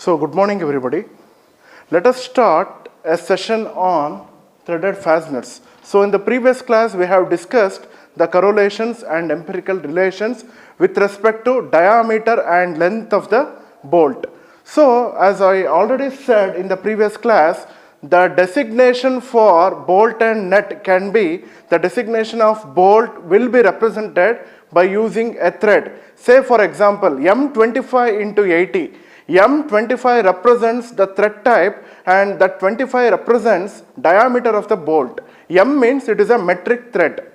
So, good morning everybody. Let us start a session on threaded fasteners. So, in the previous class we have discussed the correlations and empirical relations with respect to diameter and length of the bolt. So, as I already said in the previous class, the designation for bolt and nut can be, the designation of bolt will be represented by using a thread. Say for example, M25 into 80. M25 represents the thread type and that 25 represents diameter of the bolt. M means it is a metric thread.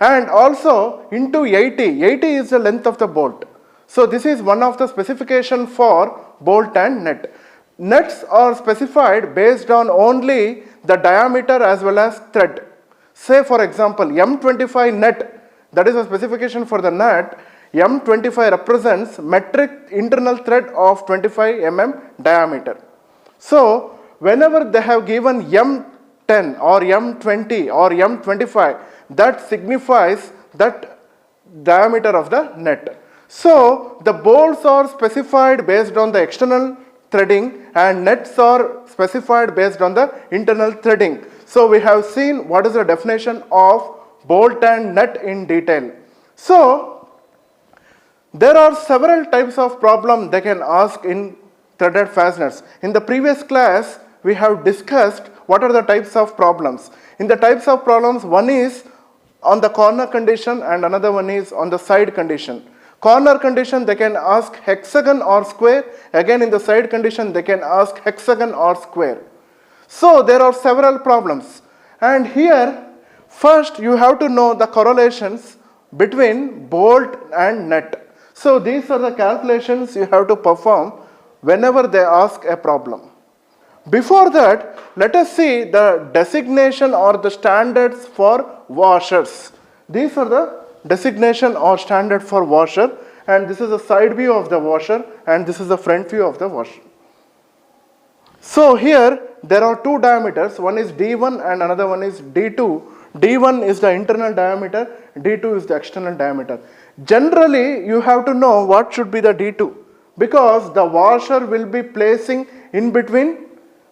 And also into 80, 80 is the length of the bolt. So this is one of the specification for bolt and nut. Nuts are specified based on only the diameter as well as thread. Say for example, M25 nut, that is a specification for the nut. M25 represents metric internal thread of 25 mm diameter. So, whenever they have given M10 or M20 or M25, that signifies that diameter of the nut. So, the bolts are specified based on the external threading and nuts are specified based on the internal threading. So, we have seen what is the definition of bolt and nut in detail. So, there are several types of problems they can ask in threaded fasteners. In the previous class, we have discussed what are the types of problems. In the types of problems, one is on the corner condition and another one is on the side condition. Corner condition, they can ask hexagon or square. Again, in the side condition, they can ask hexagon or square. So, there are several problems. And here, first you have to know the correlations between bolt and nut. So, these are the calculations you have to perform whenever they ask a problem. Before that, let us see the designation or the standards for washers. These are the designation or standard for washer, and this is the side view of the washer and this is the front view of the washer. So, here there are two diameters, one is D1 and another one is D2. D1 is the internal diameter, D2 is the external diameter. Generally, you have to know what should be the D2 because the washer will be placing in between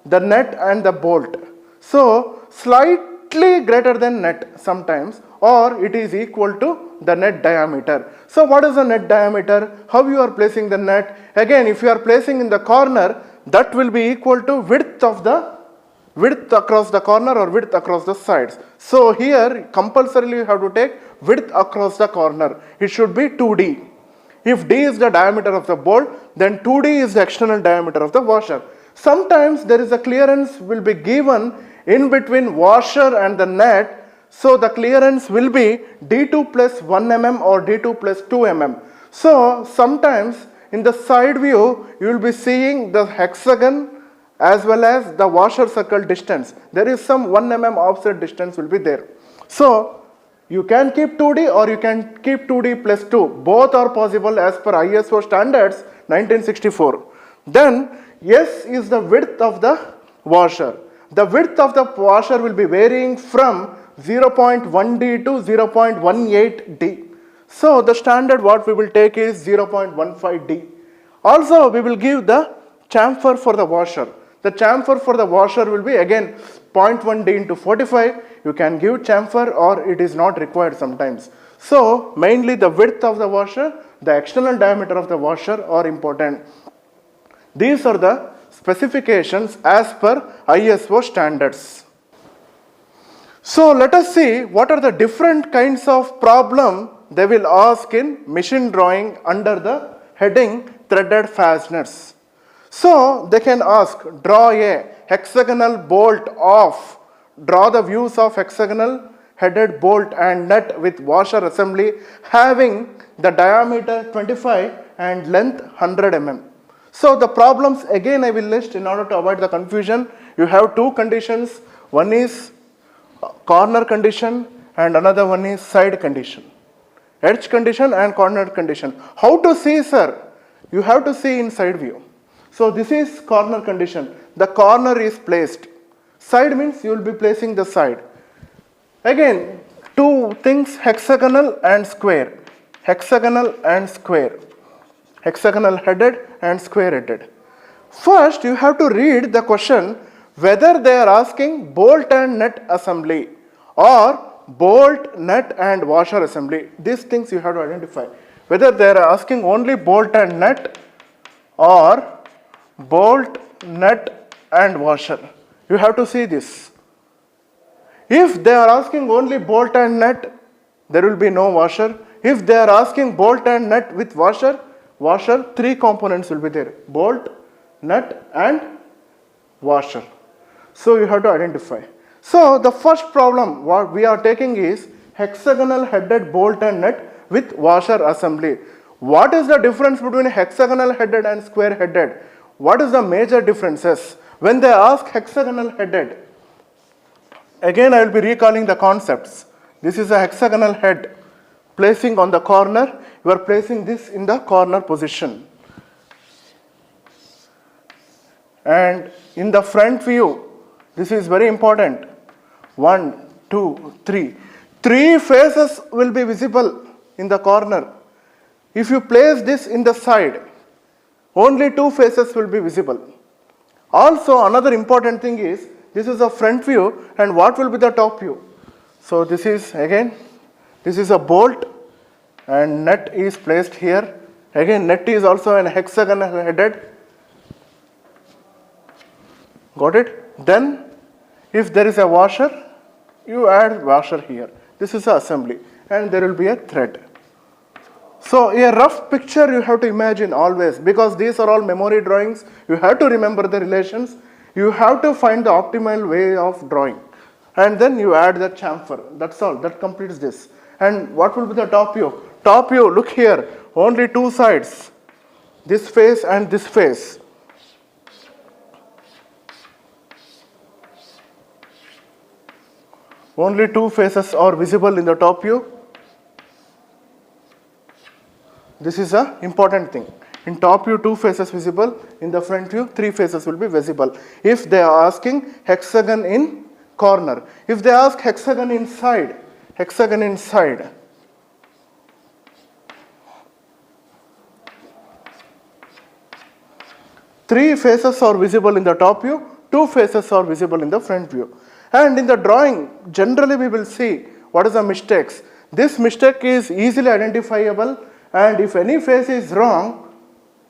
the nut and the bolt. So, slightly greater than nut sometimes, or it is equal to the nut diameter. So, what is the nut diameter? How you are placing the nut? Again, if you are placing in the corner, that will be equal to width across the corner or width across the sides. So, here compulsorily you have to take width across the corner. It should be 2D. If D is the diameter of the bolt, then 2D is the external diameter of the washer. Sometimes there is a clearance will be given in between washer and the nut. So, the clearance will be D2 plus 1 mm or D2 plus 2 mm. So, sometimes in the side view, you will be seeing the hexagon as well as the washer circle distance. There is some 1 mm offset distance will be there. So, you can keep 2D or you can keep 2D plus 2. Both are possible as per ISO standards 1964. Then, S is the width of the washer. The width of the washer will be varying from 0.1D to 0.18D. So, the standard what we will take is 0.15D. Also, we will give the chamfer for the washer. The chamfer for the washer will be again 0.1D into 45. You can give chamfer or it is not required sometimes. So, mainly the width of the washer, the external diameter of the washer are important. These are the specifications as per ISO standards. So, let us see what are the different kinds of problem they will ask in machine drawing under the heading threaded fasteners. So, they can ask, draw a hexagonal bolt of, draw the views of hexagonal headed bolt and nut with washer assembly having the diameter 25 and length 100 mm. So, the problems again I will list in order to avoid the confusion. You have two conditions, one is corner condition and another one is side condition. Edge condition and corner condition. How to see, sir? You have to see in side view. So, this is corner condition. The corner is placed. Side means you will be placing the side. Again, two things, hexagonal and square. Hexagonal and square. Hexagonal headed and square headed. First, you have to read the question whether they are asking bolt and nut assembly or bolt, nut and washer assembly. These things you have to identify. Whether they are asking only bolt and nut or bolt, nut and washer. You have to see this. If they are asking only bolt and nut, there will be no washer. If they are asking bolt and nut with washer, three components will be there: bolt, nut and washer. So you have to identify. So the first problem what we are taking is hexagonal headed bolt and nut with washer assembly. What is the difference between hexagonal headed and square headed? What is the major differences? When they ask hexagonal headed, again I will be recalling the concepts. This is a hexagonal head. Placing on the corner, you are placing this in the corner position. And in the front view, this is very important. 1, 2, 3. 3 faces will be visible in the corner. If you place this in the side, only 2 faces will be visible. Also, another important thing is, this is a front view and what will be the top view? So this is again, this is a bolt and nut is placed here. Again, nut is also an hexagonal headed. Got it? Then, if there is a washer, you add washer here. This is the assembly and there will be a thread. So, a rough picture you have to imagine always, because these are all memory drawings. You have to remember the relations. You have to find the optimal way of drawing. And then you add the chamfer. That's all. That completes this. And what will be the top view? Top view, look here. Only 2 sides. This face and this face. Only 2 faces are visible in the top view. This is an important thing. In top view, 2 faces visible. In the front view, 3 faces will be visible. If they are asking hexagon in corner. If they ask hexagon inside, 3 faces are visible in the top view, 2 faces are visible in the front view. And in the drawing, generally we will see what is the mistakes. This mistake is easily identifiable, and if any face is wrong,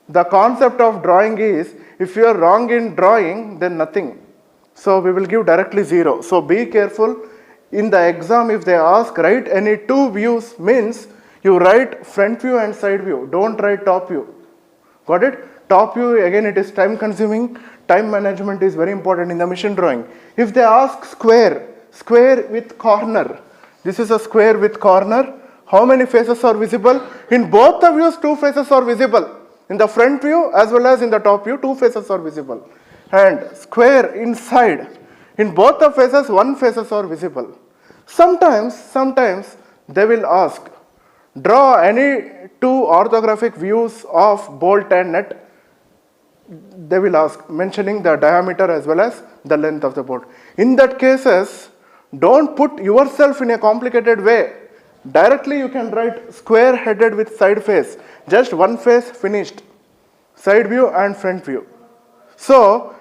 the concept of drawing is, if you are wrong in drawing, then nothing. So we will give directly 0. So be careful. In the exam, if they ask write any 2 views, means you write front view and side view. Don't write top view. Got it? Top view, again, it is time consuming. Time management is very important in the machine drawing. If they ask square with corner, this is a square with corner. How many faces are visible? In both the views, 2 faces are visible. In the front view as well as in the top view, 2 faces are visible. And square inside, in both the faces, 1 faces are visible. Sometimes they will ask, draw any 2 orthographic views of bolt and nut. They will ask, mentioning the diameter as well as the length of the bolt. In that cases, don't put yourself in a complicated way. Directly you can write square headed with side face. Just 1 face finished. Side view and front view. So,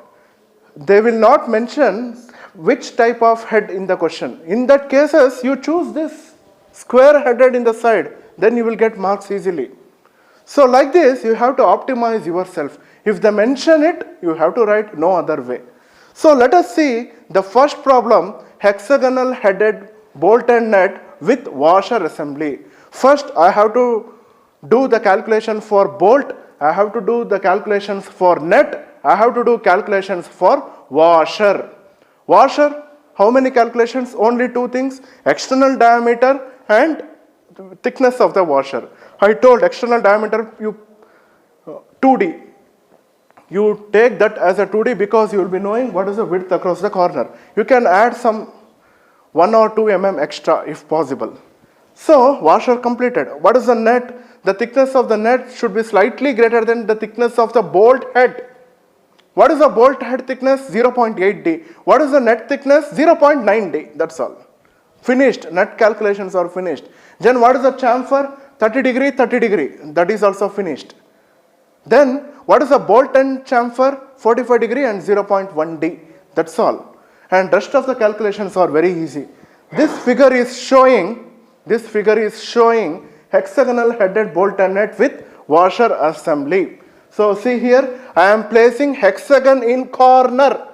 they will not mention which type of head in the question. In that cases, you choose this square headed in the side. Then you will get marks easily. So like this, you have to optimize yourself. If they mention it, you have to write no other way. So let us see the first problem, hexagonal headed bolt and nut with washer assembly. First, I have to do the calculation for bolt. I have to do the calculations for nut. I have to do calculations for washer. Washer, how many calculations? Only 2 things, external diameter and thickness of the washer. I told external diameter, 2D. You take that as a 2D because you will be knowing what is the width across the corner. You can add some 1 or 2 mm extra if possible. So, washer completed. What is the nut? The thickness of the nut should be slightly greater than the thickness of the bolt head. What is the bolt head thickness? 0.8D. What is the nut thickness? 0.9D. That's all. Finished. Nut calculations are finished. Then what is the chamfer? 30 degree, 30 degree. That is also finished. Then what is a bolt and chamfer? 45 degree and 0.1 D. That's all. And rest of the calculations are very easy. This figure is showing hexagonal headed bolt and nut with washer assembly. So see here, I am placing hexagon in corner.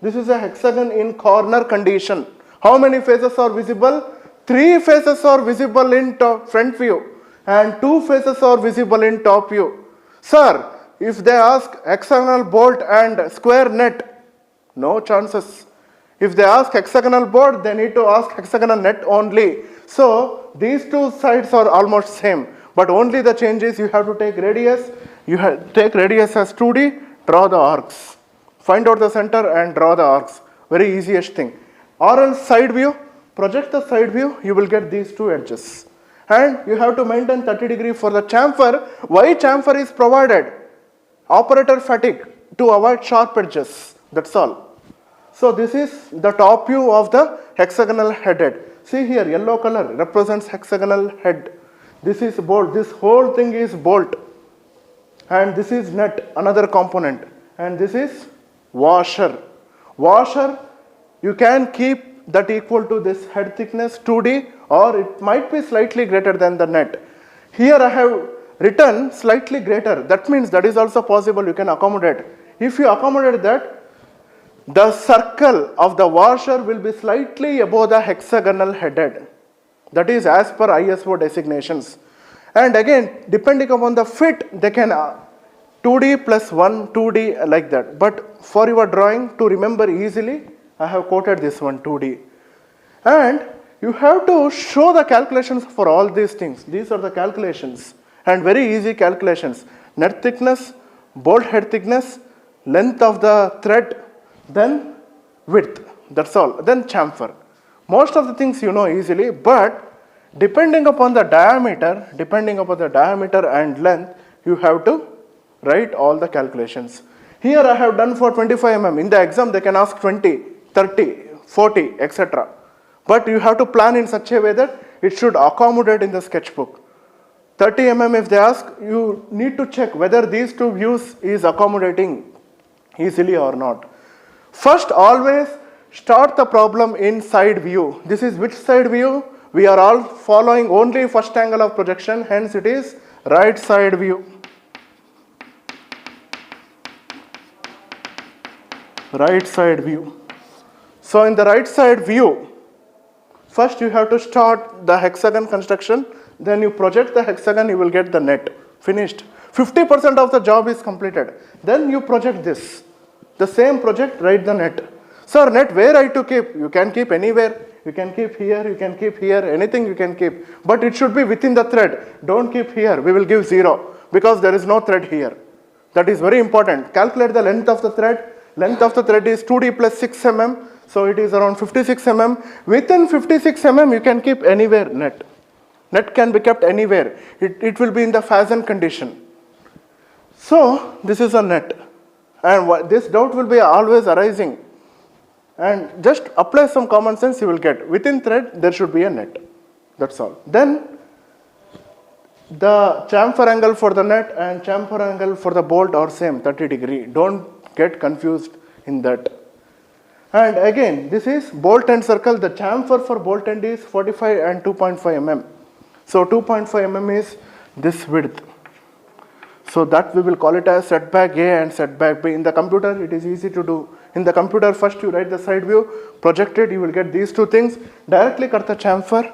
This is a hexagon in corner condition. How many faces are visible? 3 faces are visible in front view and 2 faces are visible in top view. Sir, if they ask hexagonal bolt and square net, no chances. If they ask hexagonal bolt, they need to ask hexagonal net only. So these two sides are almost same, but only the change is you have to take radius. You take radius as 2D, draw the arcs. Find out the center and draw the arcs. Very easiest thing. Or else side view, project the side view, you will get these two edges. And you have to maintain 30 degree for the chamfer. Why chamfer is provided? Operator fatigue, to avoid sharp edges. That's all. So this is the top view of the hexagonal headed. See here, yellow color represents hexagonal head. This is bolt. This whole thing is bolt. And this is nut, another component. And this is washer. Washer, you can keep that equal to this head thickness 2D, or it might be slightly greater than the net. Here I have written slightly greater. That means that is also possible, you can accommodate. If you accommodate that, the circle of the washer will be slightly above the hexagonal headed. That is as per ISO designations. And again, depending upon the fit, they can 2D plus 1, 2D like that. But for your drawing, to remember easily, I have quoted this one 2D. And you have to show the calculations for all these things. These are the calculations and very easy calculations. Net thickness, bolt head thickness, length of the thread, then width. That's all. Then chamfer. Most of the things you know easily, but depending upon the diameter and length, you have to write all the calculations. Here I have done for 25 mm. In the exam they can ask 20, 30, 40, etc. But you have to plan in such a way that it should accommodate in the sketchbook. 30 mm if they ask, you need to check whether these two views is accommodating easily or not. First, always start the problem in side view. This is which side view? We are all following only first angle of projection, hence it is right side view. Right side view. So in the right side view, first you have to start the hexagon construction, then you project the hexagon, you will get the net. Finished. 50% of the job is completed. Then you project this. The same project, write the net. Sir, net where I to keep? You can keep anywhere. You can keep here, you can keep here, anything you can keep. But it should be within the thread. Don't keep here. We will give 0 because there is no thread here. That is very important. Calculate the length of the thread. Length of the thread is 2D plus 6 mm. So it is around 56 mm. Within 56 mm, you can keep anywhere net. Net can be kept anywhere. It will be in the fasten condition. So this is a net. And this doubt will be always arising. And just apply some common sense, you will get. Within thread, there should be a net. That's all. Then, the chamfer angle for the net and chamfer angle for the bolt are same, 30 degree. Don't get confused in that. And again, this is bolt end circle. The chamfer for bolt end is 45 and 2.5 mm. So 2.5 mm is this width. So that we will call it as setback A and setback B. In the computer, it is easy to do. In the computer, first you write the side view, project it, you will get these two things. Directly cut the chamfer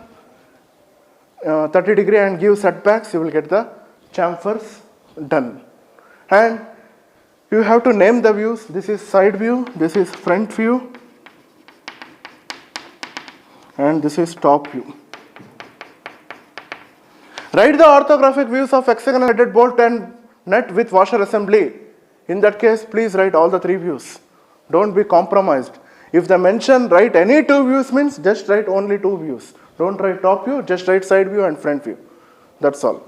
30 degree and give setbacks, you will get the chamfers done. And you have to name the views. This is side view, this is front view, and this is top view. Write the orthographic views of hexagonal headed bolt and nut with washer assembly. In that case, please write all the 3 views. Don't be compromised. If they mention write any 2 views means just write only 2 views. Don't write top view, just write side view and front view. That's all.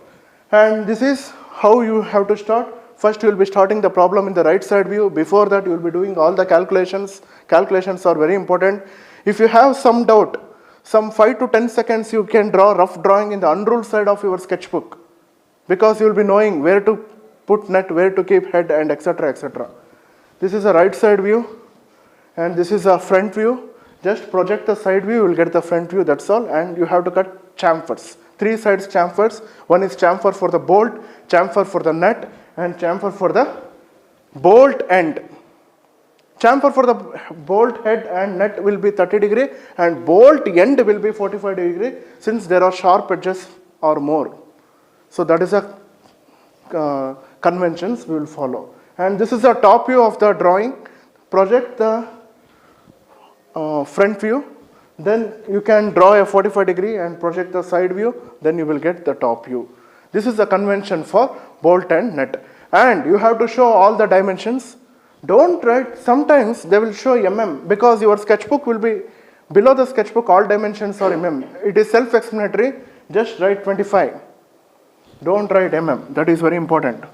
And this is how you have to start. First you will be starting the problem in the right side view. Before that you will be doing all the calculations. Calculations are very important. If you have some doubt, some 5 to 10 seconds you can draw rough drawing in the unruled side of your sketchbook. Because you will be knowing where to put nut, where to keep head, and etc. etc. This is a right side view and this is a front view. Just project the side view, you will get the front view, that's all. And you have to cut chamfers. 3 sides chamfers. One is chamfer for the bolt, chamfer for the nut, and chamfer for the bolt end. Chamfer for the bolt head and nut will be 30 degree and bolt end will be 45 degree since there are sharp edges or more. So that is a conventions we will follow. And this is the top view of the drawing. Project the front view, then you can draw a 45 degree and project the side view, then you will get the top view. This is the convention for bolt and nut. And you have to show all the dimensions. Don't write, sometimes they will show mm because your sketchbook will be below the sketchbook, all dimensions are mm. It is self-explanatory, just write 25. Don't write mm, that is very important.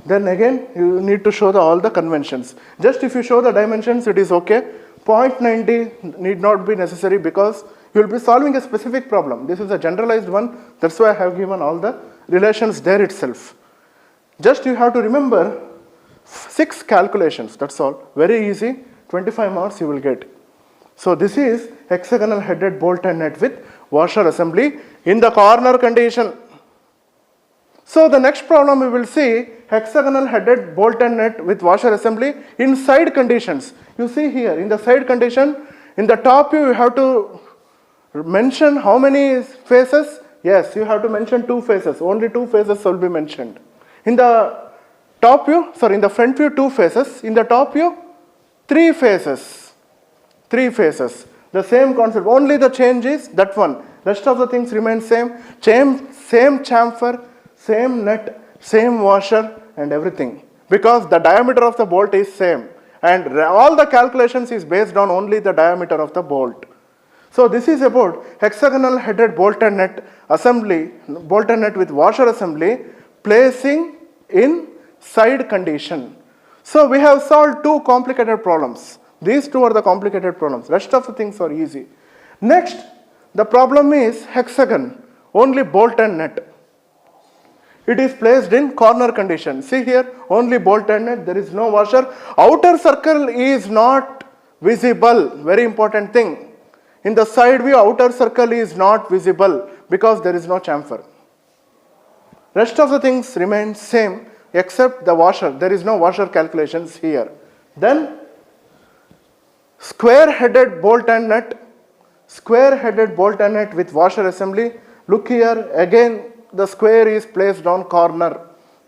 Then again, you need to show all the conventions. Just if you show the dimensions, it is okay. 0.90 need not be necessary because you will be solving a specific problem. This is a generalized one, that's why I have given all the relations there itself. Just you have to remember 6 calculations, that's all. Very easy, 25 marks you will get. So this is hexagonal headed bolt and nut with washer assembly in the corner condition. So the next problem we will see hexagonal headed bolt and nut with washer assembly in side conditions. You see here in the side condition, in the top view you have to mention how many faces? Yes, you have to mention 2 faces. Only 2 faces will be mentioned. In the top view, sorry, in the front view 2 faces. In the top view 3 faces. 3 faces. The same concept. Only the change is that one. Rest of the things remain same. Same chamfer, same nut, same washer and everything. Because the diameter of the bolt is same. And all the calculations is based on only the diameter of the bolt. So this is about hexagonal headed bolt and nut assembly, bolt and nut with washer assembly, placing in side condition. So we have solved 2 complicated problems. These 2 are the complicated problems. Rest of the things are easy. Next, the problem is hexagon, only bolt and nut. It is placed in corner condition. See here, only bolt and nut, there is no washer. Outer circle is not visible, very important thing. In the side view, outer circle is not visible because there is no chamfer. Rest of the things remain same except the washer. There is no washer calculations here. Then square headed bolt and nut. Square headed bolt and nut with washer assembly. Look here, again the square is placed on corner.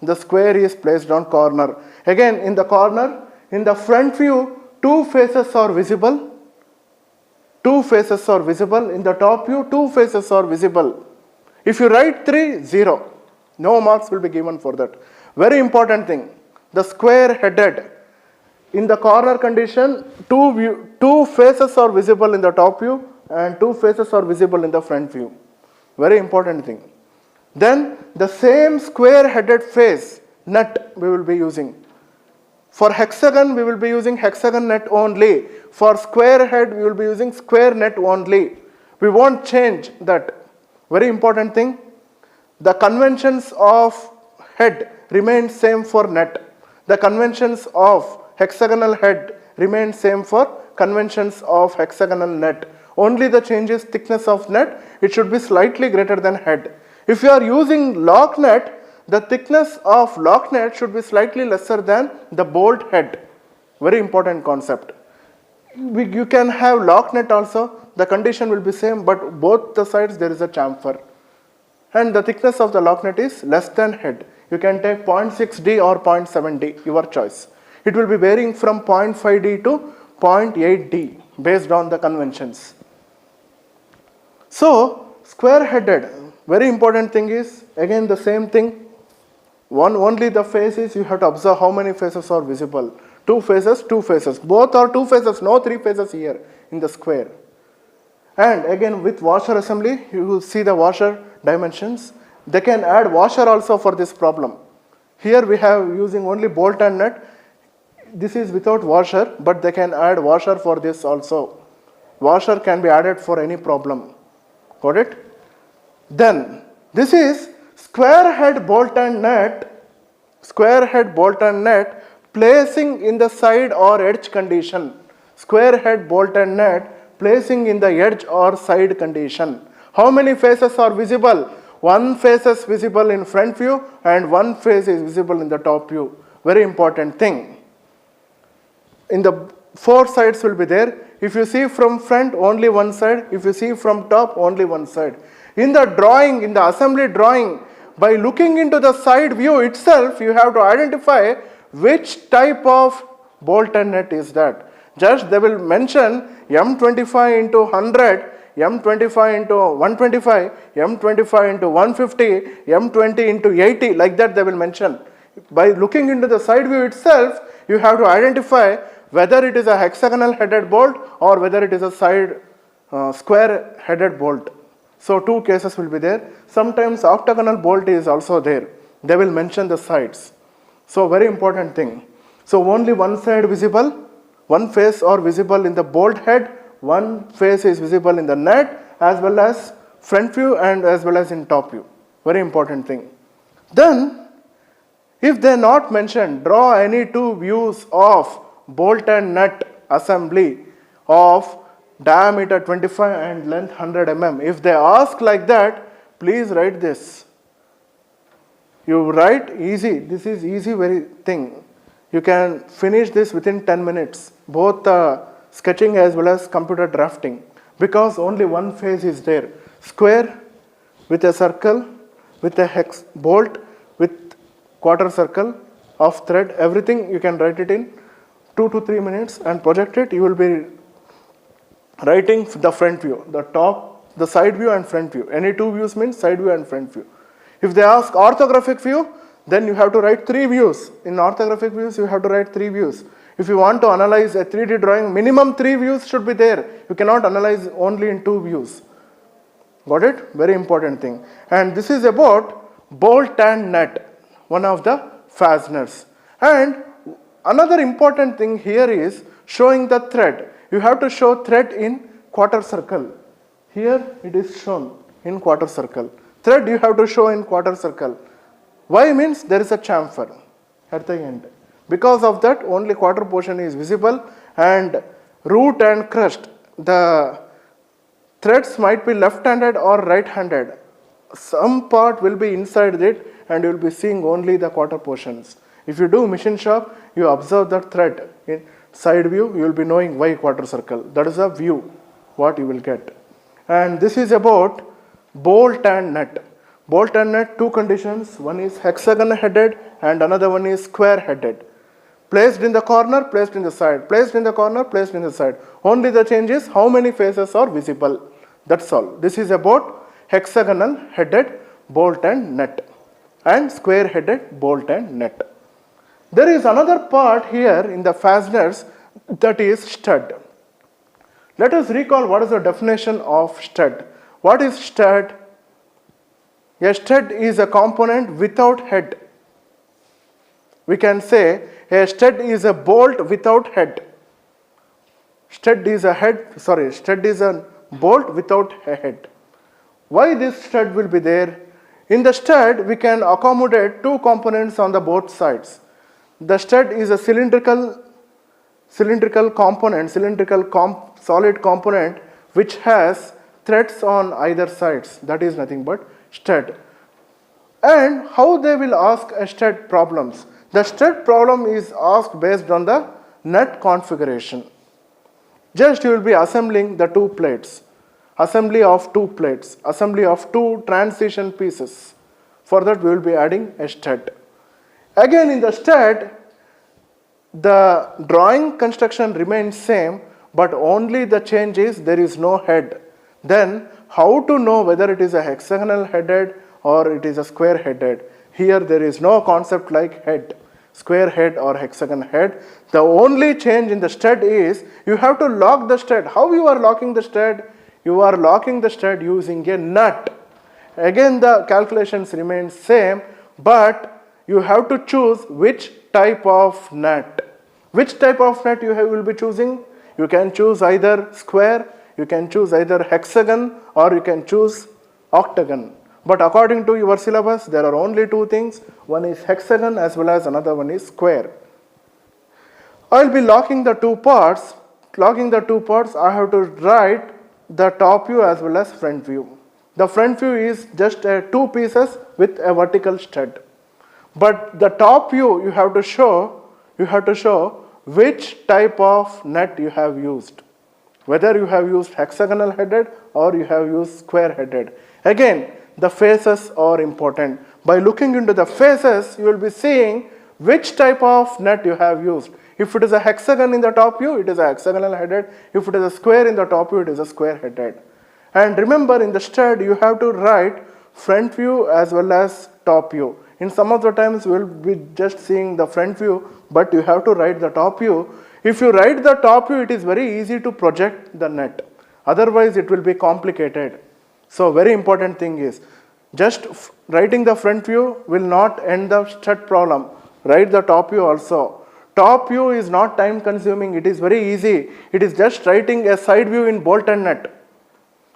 The square is placed on corner. Again in the corner, in the front view, 2 faces are visible. 2 faces are visible. In the top view, 2 faces are visible. If you write 3, 0. No marks will be given for that. Very important thing. The square headed. In the corner condition, 2 faces are visible in the top view and 2 faces are visible in the front view. Very important thing. Then the same square headed face nut we will be using. For hexagon we will be using hexagon nut only. For square head we will be using square nut only. We won't change that. Very important thing. The conventions of head remain same for nut. The conventions of hexagonal head remain same for conventions of hexagonal nut. Only the change is thickness of nut. It should be slightly greater than head. If you are using lock nut, the thickness of lock nut should be slightly lesser than the bolt head. Very important concept. You can have lock nut also. The condition will be same, but both the sides there is a chamfer. And the thickness of the lock nut is less than head. You can take 0.6D or 0.7D, your choice. It will be varying from 0.5D to 0.8D based on the conventions. So, square headed, very important thing is, again the same thing. Only the faces, you have to observe how many faces are visible. 2 faces, 2 faces. Both are 2 faces, no 3 faces here in the square. And again with washer assembly, you will see the washer dimensions. They can add washer also for this problem. Here we have using only bolt and nut. This is without washer, but they can add washer for this also. Washer can be added for any problem. Got it? Then this is square head bolt and nut square head bolt and nut placing in the side or edge condition. Square head bolt and nut placing in the edge or side condition. How many faces are visible? One face is visible in front view and one face is visible in the top view. Very important thing. In the four sides will be there. If you see from front, only one side. If you see from top, only one side. In the drawing, in the assembly drawing, by looking into the side view itself, you have to identify which type of bolt and nut is that. Just they will mention M25 into 100, M25 into 125, M25 into 150, M20 into 80, like that they will mention. By looking into the side view itself, you have to identify whether it is a hexagonal headed bolt or whether it is a side square headed bolt. So two cases will be there. Sometimes octagonal bolt is also there. They will mention the sides. So very important thing. So only one side visible, one face are visible in the bolt head, one face is visible in the nut as well as front view and as well as in top view. Very important thing. Then if they are not mentioned, draw any two views of bolt and nut assembly of diameter 25 and length 100 mm. If they ask like that, please write this. You write easy. This is easy very thing. You can finish this within 10 minutes. Both sketching as well as computer drafting. Because only one phase is there. Square with a circle, with a hex bolt, with quarter circle of thread. Everything you can write it in 2 to 3 minutes and project it. You will be writing the front view, the top, the side view and front view. Any two views means side view and front view. If they ask orthographic view, then you have to write 3 views. In orthographic views, you have to write 3 views. If you want to analyze a 3D drawing, minimum 3 views should be there. You cannot analyze only in 2 views. Got it? Very important thing. And this is about bolt and nut, one of the fasteners. And another important thing here is showing the thread. You have to show thread in quarter circle. Here it is shown in quarter circle. Thread you have to show in quarter circle. Why means there is a chamfer at the end. Because of that only quarter portion is visible and root and crust. The threads might be left-handed or right-handed. Some part will be inside it and you will be seeing only the quarter portions. If you do machine shop, you observe that thread in side view, you will be knowing why quarter circle. That is a view, what you will get. And this is about bolt and nut. Bolt and nut, two conditions. One is hexagon headed and another one is square headed. Placed in the corner, placed in the side. Placed in the corner, placed in the side. Only the change is how many faces are visible. That's all. This is about hexagonal headed bolt and nut and square headed bolt and nut. There is another part here in the fasteners, that is stud. Let us recall what is the definition of stud. What is stud? A stud is a component without head. We can say a stud is a bolt without head. Stud is a bolt without a head. Why this stud will be there? In the stud, we can accommodate two components on the both sides. The stud is a cylindrical component, solid component which has threads on either sides. That is nothing but stud. And how they will ask a stud problems? The stud problem is asked based on the nut configuration. Just you will be assembling the two plates. Assembly of two plates. Assembly of two transition pieces. For that we will be adding a stud. Again in the stud, the drawing construction remains same, but only the change is there is no head. Then how to know whether it is a hexagonal headed or it is a square headed? Here there is no concept like head, square head or hexagon head. The only change in the stud is you have to lock the stud. How you are locking the stud? You are locking the stud using a nut. Again the calculations remain same, but you have to choose which type of nut. Which type of nut you will be choosing? You can choose either square, you can choose either hexagon or you can choose octagon. But according to your syllabus, there are only two things. One is hexagon as well as another one is square. I will be locking the two parts. Locking the two parts, I have to write the top view as well as front view. The front view is just two pieces with a vertical stud. But the top view, you have to show which type of nut you have used. Whether you have used hexagonal headed or you have used square headed. Again, the faces are important. By looking into the faces, you will be seeing which type of nut you have used. If it is a hexagon in the top view, it is a hexagonal headed. If it is a square in the top view, it is a square headed. And remember, in the stud, you have to write front view as well as top view. In some of the times, we will be just seeing the front view, but you have to write the top view. If you write the top view, it is very easy to project the nut. Otherwise, it will be complicated. So, very important thing is, just writing the front view will not end the stud problem. Write the top view also. Top view is not time consuming, it is very easy. It is just writing a side view in bolt and nut.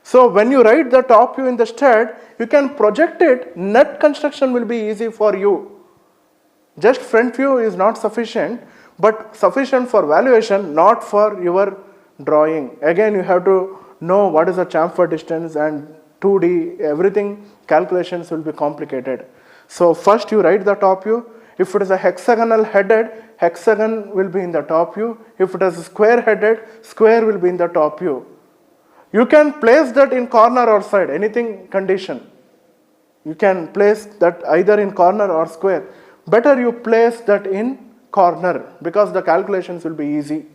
So when you write the top view in the stud, you can project it, nut construction will be easy for you. Just front view is not sufficient, but sufficient for valuation, not for your drawing. Again, you have to know what is the chamfer distance and 2D, everything, calculations will be complicated. So first you write the top view. If it is a hexagonal headed, hexagon will be in the top view. If it is square headed, square will be in the top view. You can place that in corner or side, anything condition. You can place that either in corner or square. Better you place that in corner because the calculations will be easy.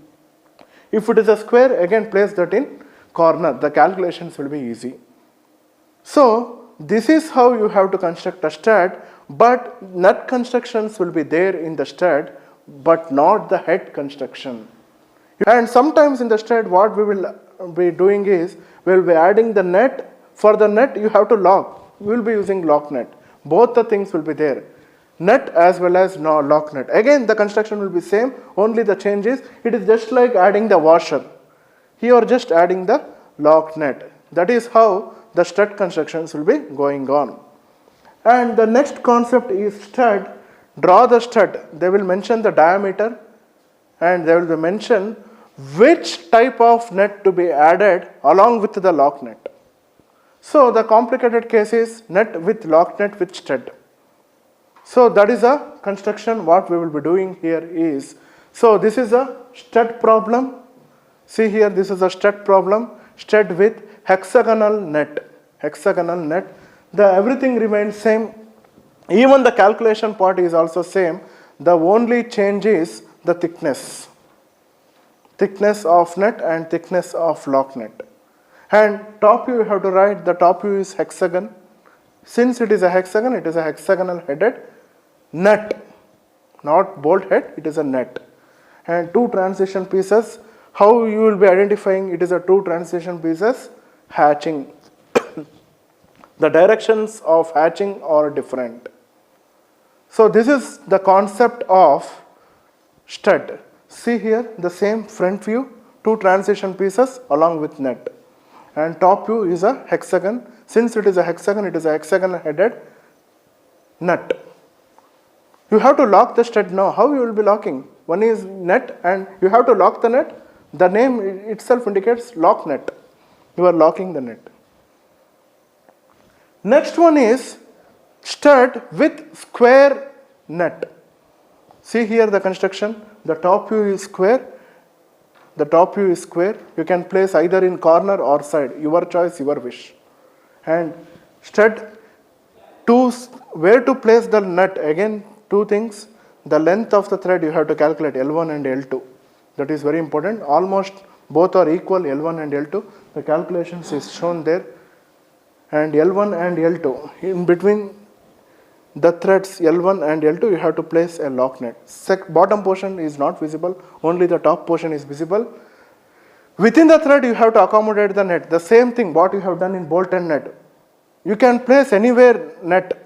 If it is a square, again place that in corner. The calculations will be easy. So, this is how you have to construct a stud, but nut constructions will be there in the stud, but not the head construction. And sometimes in the stud, what we will be doing is, we will be adding the nut. For the nut, you have to lock. We will be using lock nut. Both the things will be there. Nut as well as lock nut. Again, the construction will be same, only the change is, it is just like adding the washer. Here are just adding the lock nut. That is how the stud constructions will be going on. And the next concept is stud. Draw the stud. They will mention the diameter and they will be mention which type of nut to be added along with the lock nut. So the complicated case is nut with lock nut with stud. So that is a construction. What we will be doing here is, so this is a stud problem. See here, this is a stud problem. Stud with hexagonal nut. Hexagonal nut. Everything remains same. Even the calculation part is also same. The only change is the thickness. Thickness of nut and thickness of lock nut. And top view you have to write, the top view is hexagon. Since it is a hexagon, it is a hexagonal headed nut. Not bolt head, it is a nut. And two transition pieces. How you will be identifying it is a two transition pieces? Hatching. The directions of hatching are different. So this is the concept of stud. See here the same front view, two transition pieces along with nut. And top view is a hexagon. Since it is a hexagon headed nut. You have to lock the stud now. How you will be locking? One is nut and you have to lock the nut. The name itself indicates lock nut. You are locking the nut. Next one is stud with square nut. See here the construction. The top view is square. The top view is square. You can place either in corner or side. Your choice, your wish. And stud, where to place the nut? Again, two things. The length of the thread you have to calculate L1 and L2. That is very important. Almost both are equal, L1 and L2. The calculations is shown there. And L1 and L2. In between the threads L1 and L2, you have to place a lock nut. Bottom portion is not visible, only the top portion is visible. Within the thread, you have to accommodate the net. The same thing what you have done in bolt and nut. You can place anywhere net.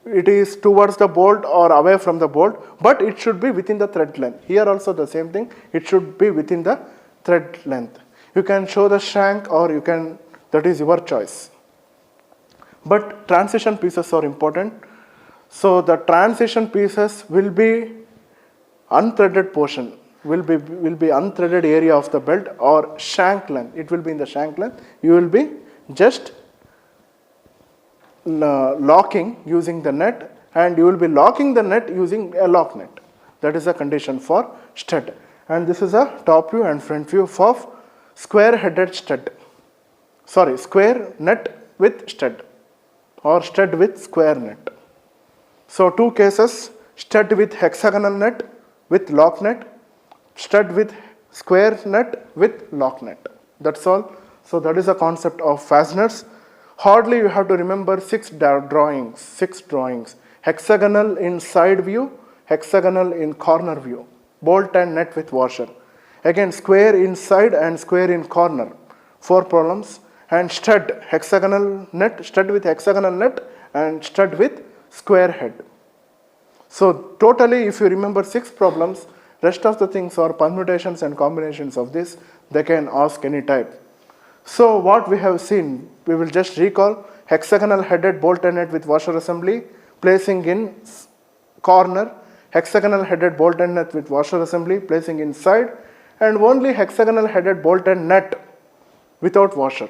It is towards the bolt or away from the bolt, but it should be within the thread length. Here also the same thing, it should be within the thread length. You can show the shank or you can, that is your choice. but transition pieces are important. So the transition pieces will be unthreaded portion, will be unthreaded area of the belt or shank length. It will be in the shank length. You will be just locking using the net, and you will be locking the net using a lock net. That is a condition for stud. And this is a top view and front view of square headed stud. Sorry, square net with stud or stud with square net. So two cases, stud with hexagonal net with lock net, stud with square net with lock net. That's all. So that is the concept of fasteners. Hardly you have to remember 6 drawings. Hexagonal in side view, hexagonal in corner view, bolt and nut with washer. Again, square inside and square in corner, 4 problems. And stud, hexagonal nut, stud with hexagonal nut and stud with square head. So totally, if you remember 6 problems, rest of the things are permutations and combinations of this. They can ask any type. So what we have seen, we will just recall: hexagonal headed bolt and nut with washer assembly, placing in corner, hexagonal headed bolt and nut with washer assembly, placing inside, and only hexagonal headed bolt and nut without washer.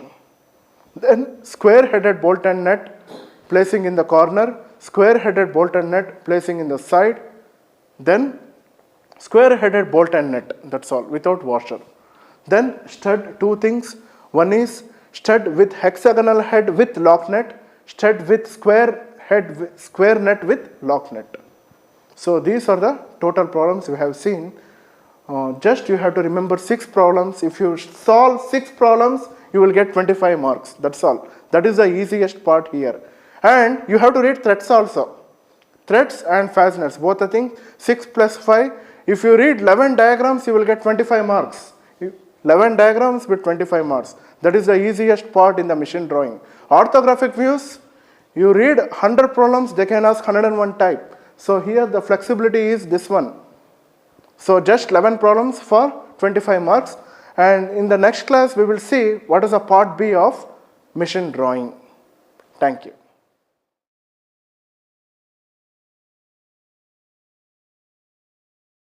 Then square headed bolt and nut placing in the corner, square headed bolt and nut placing in the side, then square headed bolt and nut, that's all, without washer. Then stud, 2 things. One is stud with hexagonal head with lock net, stud with square head, square nut with lock net. So these are the total problems we have seen. Just you have to remember 6 problems. If you solve 6 problems, you will get 25 marks. That's all. That is the easiest part here. And you have to read threads also. Threads and fasteners, both the things, 6 plus 5. If you read 11 diagrams, you will get 25 marks. 11 diagrams with 25 marks. That is the easiest part in the machine drawing. Orthographic views, you read 100 problems, they can ask 101 type. So here the flexibility is this one. So just 11 problems for 25 marks. And in the next class, we will see what is a part B of machine drawing. Thank you.